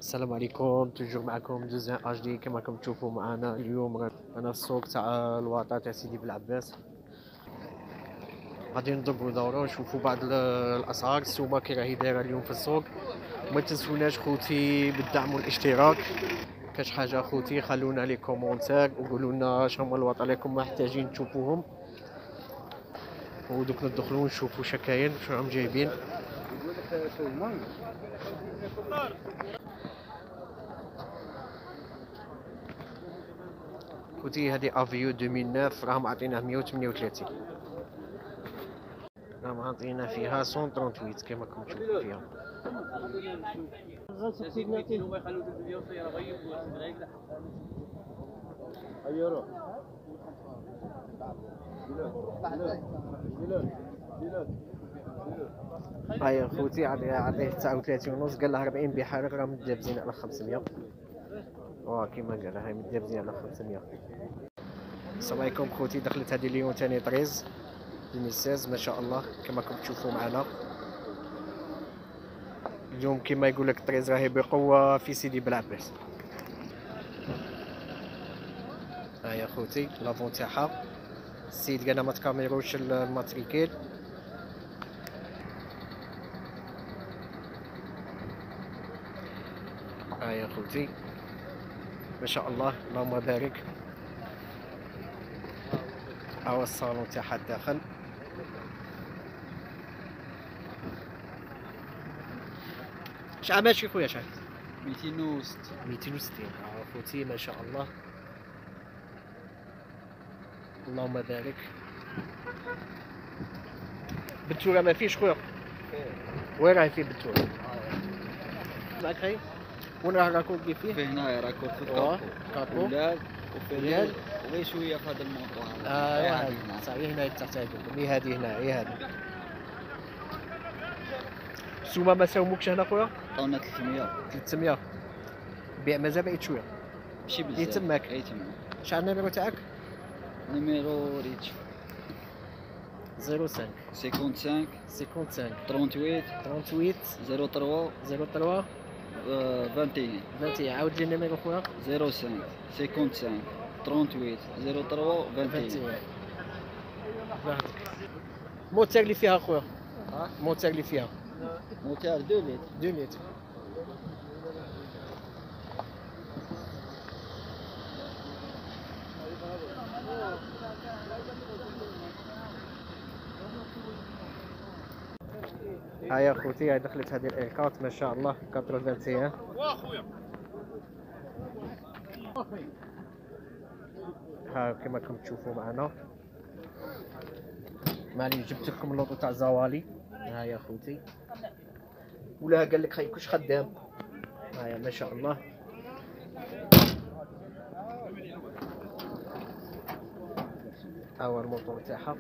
السلام عليكم، توجور معكم دوزيام اش دي. كما راكم تشوفوا معنا اليوم انا في السوق تاع الوطا تاع سيدي بلعباس. غادي نضربوا دوره ونشوفوا بعض الاسعار السومه كي راهي دايره اليوم في السوق. ما تنسوناش خوتي بالدعم والاشتراك. كاش حاجه خوتي خلونا لي كومونتير وقولوا لنا شنو الوطا اللي راكم محتاجين تشوفوهم، ودوك ندخلوا ونشوفوا شكاين شنو راهم جايبين. خوتي هذه افيو 2009 راهم عاطينها 138، راهم عاطينا فيها 138 كما راكم تشوفوا فيها. هاي خوتي عطيه 39 ونص، قال لها 40 بحالك، راه متجابزين على 500. كيما قال هاي متجابزين على 500. السلام عليكم خوتي، دخلت هذه اليوم ثاني 13 2016 ما شاء الله كما راكم تشوفوا معنا. اليوم كما يقول لك 13 راهي بقوه في سيدي بلعباس. هاي خوتي لافون تاعها، السيد قالنا ما تكاميروش الماتريكيل. هاي خوتي ما شاء الله اللهم بارك. هاو الصالون تاعها الداخل. شحال ماشي خويا شحال؟ 260. 260. خوتي ما شاء الله اللهم بارك. بالتوره ما فيش خويا؟ وين راهي فيه بالتوره؟ معك هاي وين راه راكو كيف فيه؟ فيه هنايا راكو في الكابو كابو ولاد وفي وغير شويه في هذا الموطور. صحيح هنا تحت هذيكم، هي هذه هنا، هي هذه. السومه ما ساوموكش هنا خويا؟ عطاونا 300. 300 بيع مازال بقيت شويه. ماشي بزاف. يتمك. يتمك. شحال النيميرو تاعك؟ نيميرو ريتش 05 55 55 38 38 03 03 21 20. عاود لي النيميرو خويا. 05 55 38 03 21. موتير اللي فيها خويا؟ موتير اللي فيها؟ موتور 2 لتر. 2 لتر. هيا خوتي هاي دخلت هذه الايركات ما شاء الله 81. ها كما راكم تشوفوا معنا. مالي جبت لكم اللوطو تاع زوالي. هايا خوتي ولا قال لك خاي كلش خدام. هايا ما شاء الله. ها هو الموتور تاعها.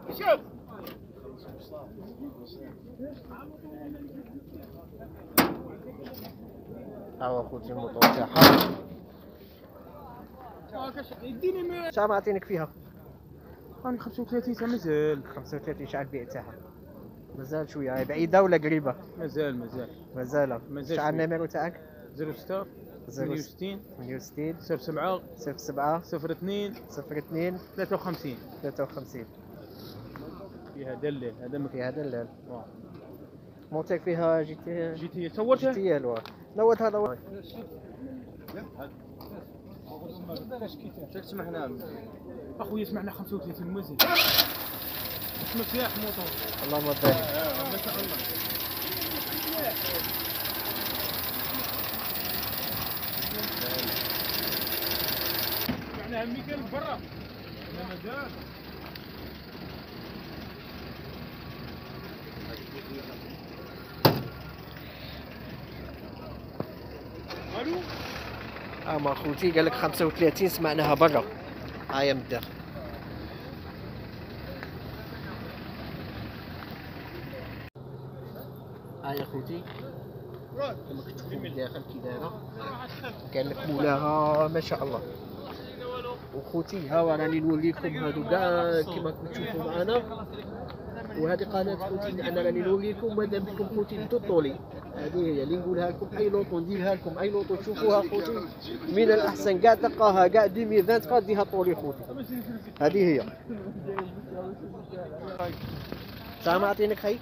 شوف ها هو خوتي الموتور تاعها. شحال عطينك فيها؟ راني 35 تاع مازال. 35. شحال البيع تاعها؟ مازال شويه. هاي بعيده ولا قريبه؟ مازال. شحال النيميرو تاعك؟ 06 68 68 07 07 02 02 53. 53. فيها دلل هذا فيها دلال. موتير فيها جي تي صورتها؟ جي تي الوا نوضها نوض. سمحنا اخويا سمعنا 35 مازال. مفتاح موطور. اللهم بارك. ما شاء الله. معناها ميكال برا. مازال. الو. ما خوتي قال لك 35 سمعناها برا. هايا من الداخل. هايا خوتي كما كتشوفوا من الداخل كي دايره، كان لك مولاها ما شاء الله. وخوتي ها راني نوريكم هادو كاع كما كتشوفوا معنا، وهذه قناه خوتي اللي انا راني نوريكم. ماذا بكم خوتي بدو طولي، هذه هي اللي نقولها لكم. اي لوطو نديرها لكم، اي لوطو تشوفوها خوتي من الاحسن كاع تلقاها كاع 2020 تبقى ديها طولي خوتي. هذه هي. شحال ما عطينك خي؟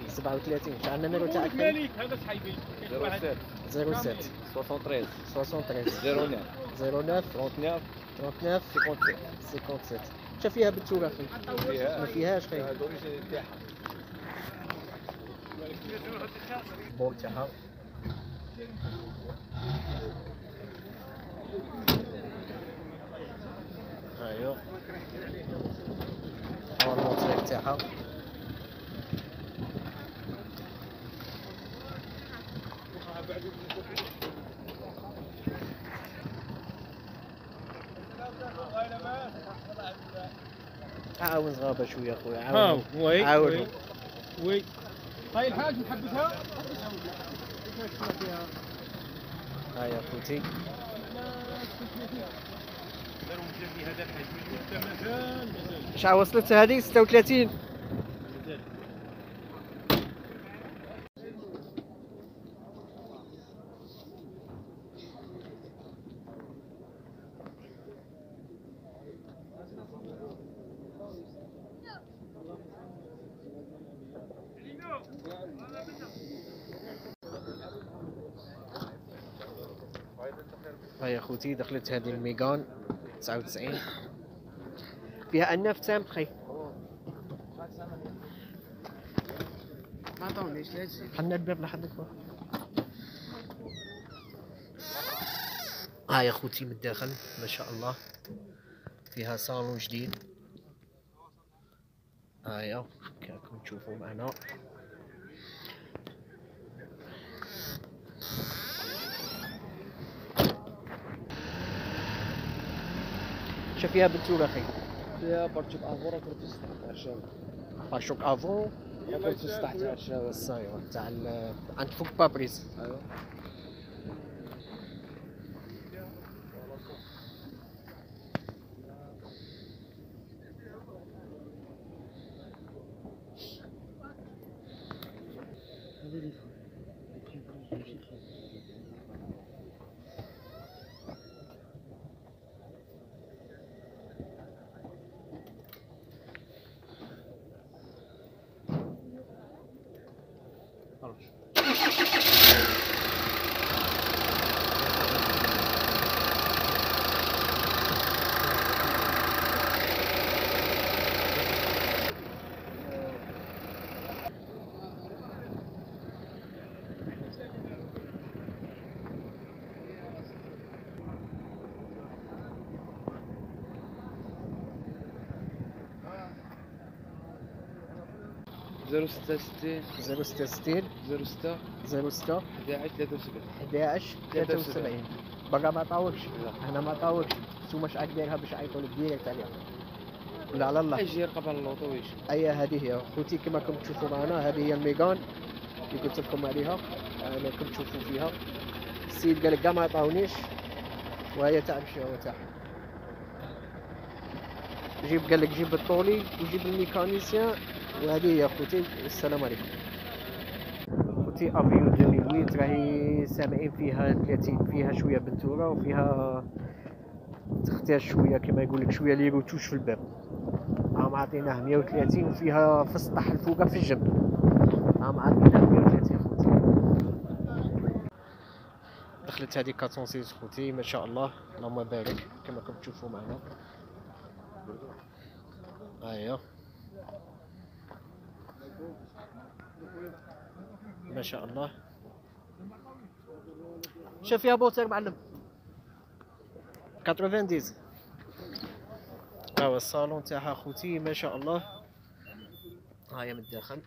37. شحال النمرو تاعك؟ مالك هذا شحال 07 73 09 39 57. شا فيها بالتور اخي؟ ما فيهاش خي. البول تاعها ايوا، ها الموتور تاعها. عاون صغابه شويه خويا، عاون. عاون. وي هاي الحاج محبسها. هاي يا خوتي. شحال وصلت هذه؟ 36. هاي يا خوتي دخلت هذه الميغان 99 فيها الناف تام خي. ما عطاونيش لا تجي. حنا الباب لحدك. ها يا خوتي من الداخل ما شاء الله، فيها صالون جديد. هايا كراكم تشوفوا معنا. شا فيها بالتور اخي؟ فيها بارتشوك افور في 16. بارشوك افون في 16 الصايره تاع عند فوق بابريس. ايوا. زيرو 66 066 06 06 11 73. بقى ما عطاوكش؟ انا ما عطاوكش. نتوما اش راك دايرها باش يعيطوا لك ديريكت عليها؟ ولا على الله؟ يجي قبل اللوطو ويجي. اي هذه هي خوتي كما راكم تشوفوا معنا. هذه هي الميغان اللي قلت لكم عليها، انا كنت تشوفوا فيها. السيد قال لك كاع ما عطاونيش، وهي تاع الشهوه تاعها. جيب قال لك جيب الطولي وجيب الميكانيسيان، وهذه هي خوتي. السلام عليكم خوتي. افيو 2008 راهي سامعين فيها 30، فيها شويه بنتوره وفيها تختار شويه كما يقول لك شويه لي روتوش في الباب. عام عطيناه 130 وفيها في السطح الفوقه في الجنب. عام عطيناه 130 خوتي. دخلت هذه 406 خوتي ما شاء الله اللهم بارك كما راكم تشوفوا معنا. ايوا ما شاء الله. شاف فيها بوتر معلم 90. هاو الصالون تاعها خوتي ما شاء الله. هاهي من الداخل.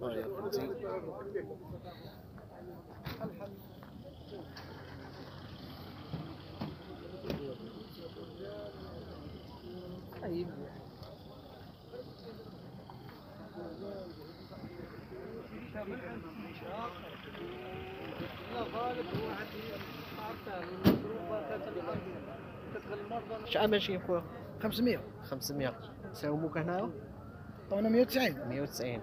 هاهي خوتي. طيب شحال ماشي خويا؟ 500 500. ساوموك هنايا؟ طونا 190. 190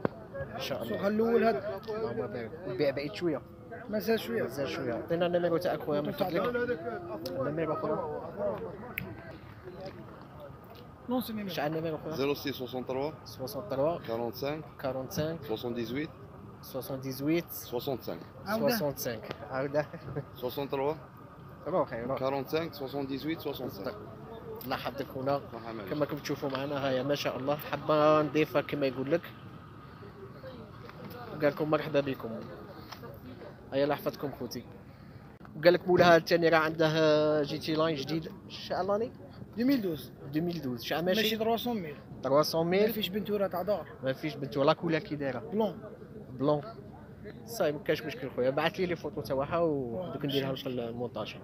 ان شاء السوق الله. الاول هذا اللهم بارك. البيع بعيد شويه، مازال شويه. مازال شويه. عطينا النيميرو تاعك خويا من فضلك. النيميرو خويا. نونسي نيميرو. شحال النيميرو خويا؟ 06 63 63 45 45 78 78 65 65. عاودة. 63 روحي 45 78 65. الله يحفظك خونا. الله يحميك. كما كنتم تشوفوا معنا هيا ما شاء الله، حابه نضيفها كما يقول لك، قال لكم مرحبا بكم. هيا الله يحفظكم خوتي. وقال لك مولاها الثاني راه عنده جي تي لاين جديد. شحال لاني؟ 2012 2012. شحال ماشي ماشي؟ 300000. 300000. ما فيش بنتوره تاع دار ما فيش بنتو لا كولا كي دايره بلون. بلون. صايب ما كاش مشكل خويا، بعث لي فوتو تاعها ودوك نديرها في المونتاج.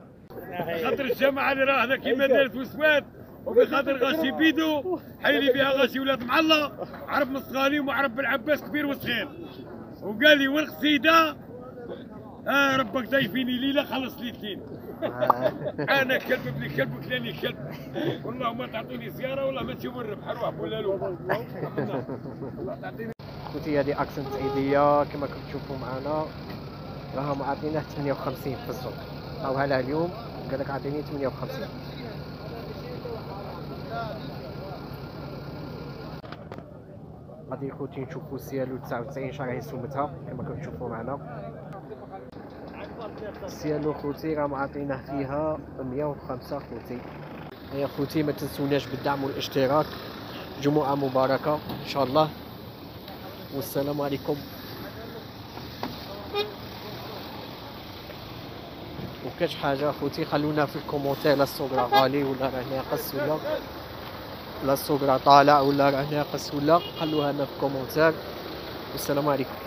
خاطر الجماعه اللي راه هذا كيما دارت وسواد، وبخاطر غاشي بيدو حيلي فيها غاشي ولاد معلا، عرف مصغاني وعرف بن عباس كبير وصغير، وقال لي والقصيده ربك ضيفيني ليله خلص لي اثنين. انا كلب ابن كلب وكلاني كلب، والله ما تعطيني زياره والله ما تشوف الربح روح ولا له. خوتي هذه اكسنت عيديه كما كنتم تشوفوا معنا، راهم عاطينه 58 في السوق. عطاوها لها اليوم قال لك عاطيني 58. غادي خوتي نشوفوا سيالو 99 شراهي سومتها كما كنتم تشوفوا معنا. سيالو خوتي راهم عاطينه فيها 105 خوتي. هيا خوتي ما تنسوناش بالدعم والاشتراك. جمعة مباركة ان شاء الله، والسلام عليكم. وكاش حاجة خوتي خلونا في الكومونتير، لا السوق راه غالي ولا راه ناقص ولا لا السوق راه طالع ولا راه ناقص ولا، خلوها لنا في الكومونتير والسلام عليكم.